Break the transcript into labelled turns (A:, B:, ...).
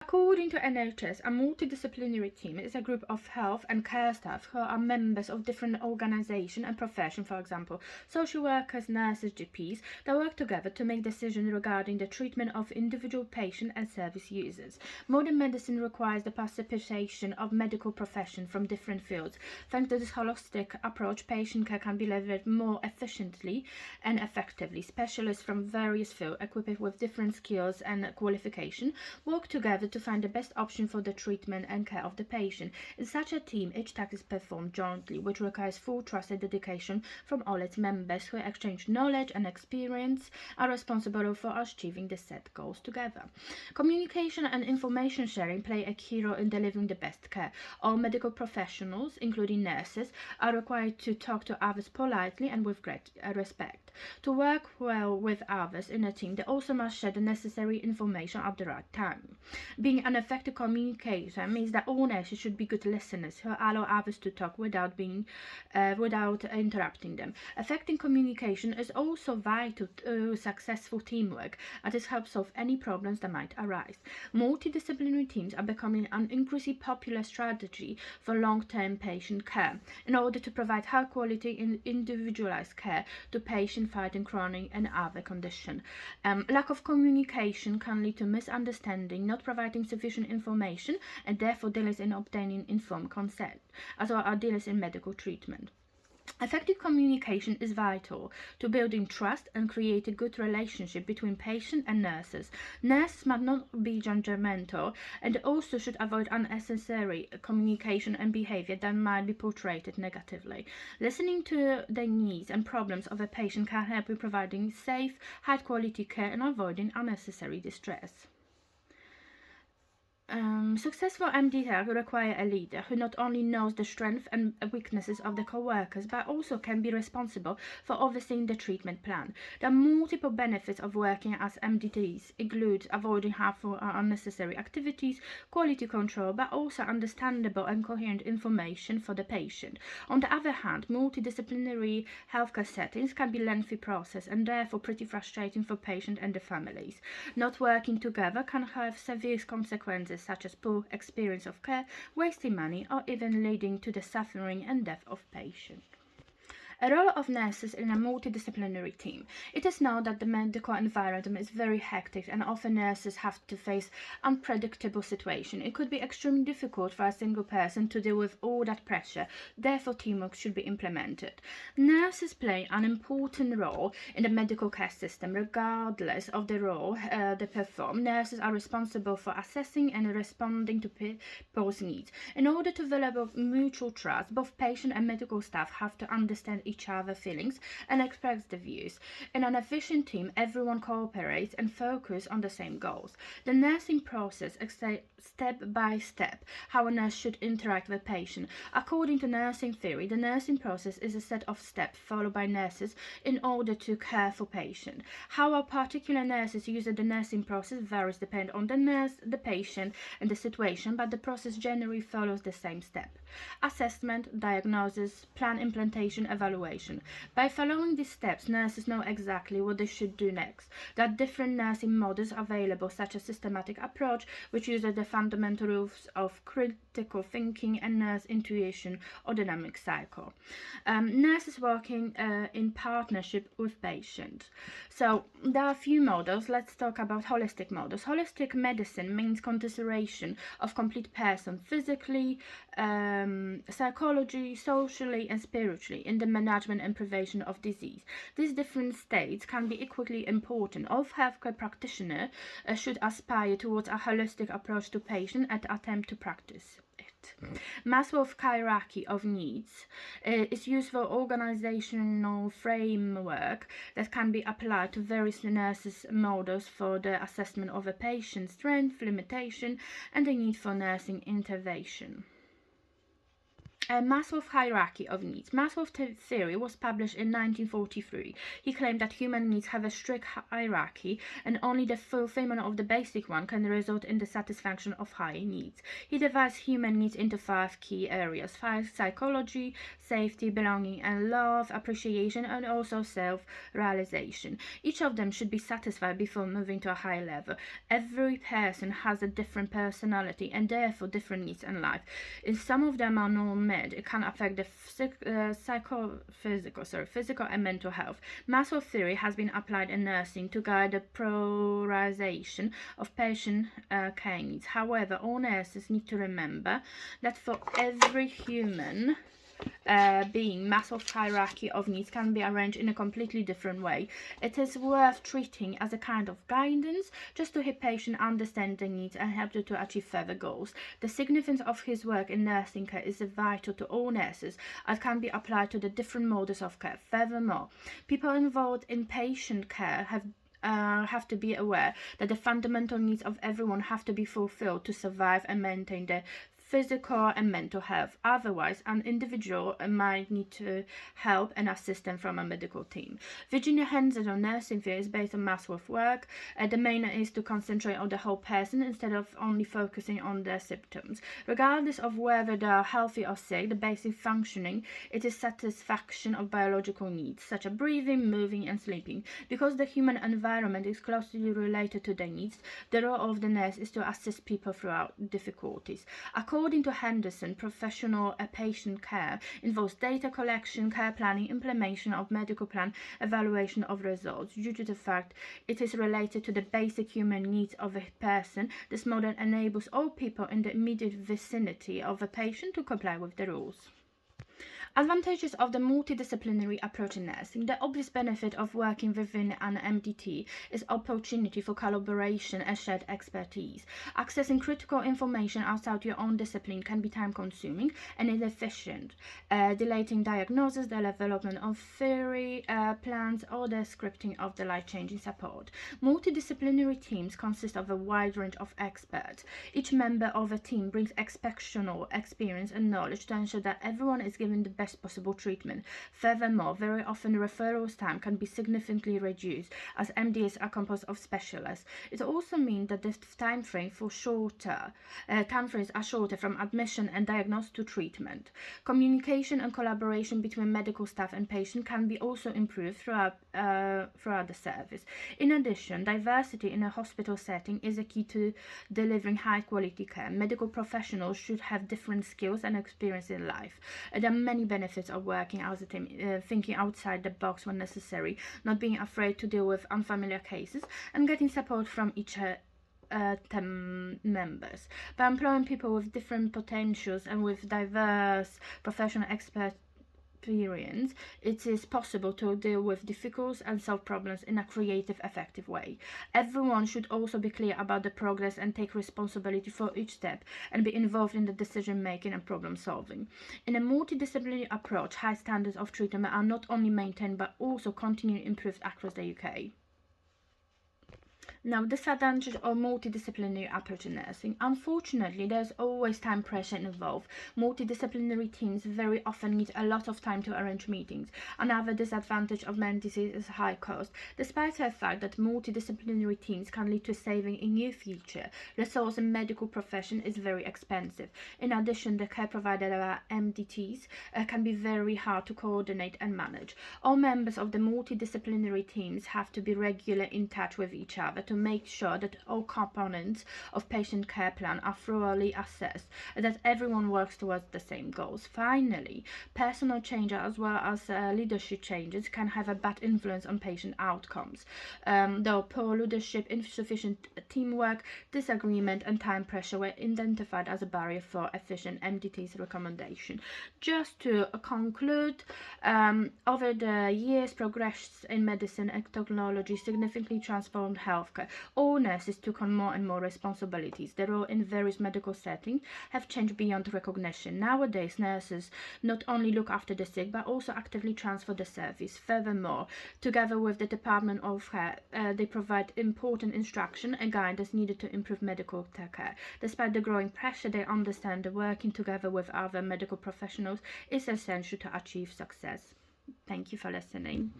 A: According to NHS, a multidisciplinary team is a group of health and care staff who are members of different organisations and professions, for example, social workers, nurses, GPs, that work together to make decisions regarding the treatment of individual patients and service users. Modern medicine requires the participation of medical professions from different fields. Thanks to this holistic approach, patient care can be delivered more efficiently and effectively. Specialists from various fields, equipped with different skills and qualifications, work together to find the best option for the treatment and care of the patient. In such a team, each task is performed jointly, which requires full trust and dedication from all its members, who exchange knowledge and experience, are responsible for achieving the set goals together. Communication and information sharing play a key role in delivering the best care. All medical professionals, including nurses, are required to talk to others politely and with great respect. To work well with others in a team, they also must share the necessary information at the right time. Being an effective communicator means that all nurses should be good listeners who allow others to talk without interrupting them. Effective communication is also vital to successful teamwork, as it helps solve any problems that might arise. Multidisciplinary teams are becoming an increasingly popular strategy for long-term patient care in order to provide high-quality and individualized care to patients fighting chronic and other conditions. Lack of communication can lead to misunderstanding, not providing sufficient information, and therefore delays in obtaining informed consent, as well as delays in medical treatment. Effective communication is vital to building trust and create a good relationship between patient and nurses. Nurses must not be judgmental and also should avoid unnecessary communication and behavior that might be portrayed negatively. Listening to the needs and problems of a patient can help in providing safe, high-quality care and avoiding unnecessary distress. Successful MDT require a leader who not only knows the strengths and weaknesses of the co-workers, but also can be responsible for overseeing the treatment plan. The multiple benefits of working as MDTs include avoiding harmful or unnecessary activities, quality control, but also understandable and coherent information for the patient. On the other hand, multidisciplinary healthcare settings can be a lengthy process and therefore pretty frustrating for patients and their families. Not working together can have severe consequences such as poor experience of care, wasting money, or even leading to the suffering and death of patients. A role of nurses in a multidisciplinary team. It is known that the medical environment is very hectic and often nurses have to face unpredictable situations. It could be extremely difficult for a single person to deal with all that pressure, therefore teamwork should be implemented. Nurses play an important role in the medical care system regardless of the role they perform. Nurses are responsible for assessing and responding to people's needs. In order to develop mutual trust, both patient and medical staff have to understand each other's feelings and express their views. In an efficient team, everyone cooperates and focuses on the same goals. The nursing process explains step by step how a nurse should interact with a patient. According to nursing theory, the nursing process is a set of steps followed by nurses in order to care for patient. How a particular nurses use the nursing process varies depending on the nurse, the patient, and the situation, but the process generally follows the same step. Assessment, diagnosis, plan implementation, evaluation. By following these steps, nurses know exactly what they should do next. There are different nursing models available, such as systematic approach, which uses the fundamental rules of critical thinking, and nurse intuition or dynamic cycle. Nurses working in partnership with patients. So there are a few models. Let's talk about holistic models. Holistic medicine means consideration of complete person, physically, psychologically, socially, and spiritually in the management and prevention of disease. These different states can be equally important. All healthcare practitioners should aspire towards a holistic approach to patient and attempt to practice it. Maslow's hierarchy of needs is used for organizational framework that can be applied to various nurses models for the assessment of a patient's strength, limitation, and the need for nursing intervention. Maslow's hierarchy of needs. Maslow's theory was published in 1943. He claimed that human needs have a strict hierarchy, and only the fulfillment of the basic one can result in the satisfaction of higher needs. He divides human needs into 5 key areas: psychology, safety, belonging, and love, appreciation, and also self-realization. Each of them should be satisfied before moving to a higher level. Every person has a different personality and therefore different needs in life. If some of them are not met, it can affect the physical and mental health. Maslow's theory has been applied in nursing to guide the prioritization of patient care needs. However, all nurses need to remember that for every human being, Maslow's hierarchy of needs can be arranged in a completely different way. It is worth treating as a kind of guidance just to help patients understand their needs and help them to achieve further goals. The significance of his work in nursing care is vital to all nurses and can be applied to the different modes of care. Furthermore, people involved in patient care have to be aware that the fundamental needs of everyone have to be fulfilled to survive and maintain their physical and mental health. Otherwise, an individual might need to help and assistance from a medical team. Virginia Henderson nursing theory is based on Maslow's work. The main aim is to concentrate on the whole person instead of only focusing on their symptoms. Regardless of whether they are healthy or sick, the basic functioning it is satisfaction of biological needs such as breathing, moving, and sleeping. Because the human environment is closely related to their needs, the role of the nurse is to assist people throughout difficulties. According to Henderson, professional patient care involves data collection, care planning, implementation of medical plan, evaluation of results. Due to the fact it is related to the basic human needs of a person, this model enables all people in the immediate vicinity of a patient to comply with the rules. Advantages of the multidisciplinary approach in nursing. The obvious benefit of working within an MDT is opportunity for collaboration and shared expertise. Accessing critical information outside your own discipline can be time-consuming and inefficient, delaying diagnosis, the development of theory plans, or the scripting of the life-changing support. Multidisciplinary teams consist of a wide range of experts. Each member of a team brings exceptional experience and knowledge to ensure that everyone is given the best possible treatment. Furthermore, very often referrals time can be significantly reduced as MDs are composed of specialists. It also means that the time frames are shorter from admission and diagnosis to treatment. Communication and collaboration between medical staff and patient can be also improved throughout the service. In addition, diversity in a hospital setting is a key to delivering high quality care. Medical professionals should have different skills and experience in life. There are many benefits of working as a team, thinking outside the box when necessary, not being afraid to deal with unfamiliar cases, and getting support from each team members. By employing people with different potentials and with diverse professional experience, it is possible to deal with difficulties and solve problems in a creative, effective way. Everyone should also be clear about the progress and take responsibility for each step and be involved in the decision making and problem solving. In a multidisciplinary approach, high standards of treatment are not only maintained but also continually improved across the UK. Now, disadvantage of multidisciplinary approach in nursing. Unfortunately, there's always time pressure involved. Multidisciplinary teams very often need a lot of time to arrange meetings. Another disadvantage of MDT is high cost. Despite the fact that multidisciplinary teams can lead to saving in near future, resource in medical profession is very expensive. In addition, the care provided by MDTs can be very hard to coordinate and manage. All members of the multidisciplinary teams have to be regularly in touch with each other to make sure that all components of patient care plan are thoroughly assessed and that everyone works towards the same goals. Finally, personal changes as well as leadership changes can have a bad influence on patient outcomes. Though poor leadership, insufficient teamwork, disagreement and time pressure were identified as a barrier for efficient MDT's recommendation. Just to conclude, over the years, progress in medicine and technology significantly transformed healthcare. worker. All nurses took on more and more responsibilities. Their role in various medical settings have changed beyond recognition. Nowadays, nurses not only look after the sick, but also actively transfer the service. Furthermore, together with the Department of Health, they provide important instruction and guidance needed to improve medical care. Despite the growing pressure, they understand that working together with other medical professionals is essential to achieve success. Thank you for listening.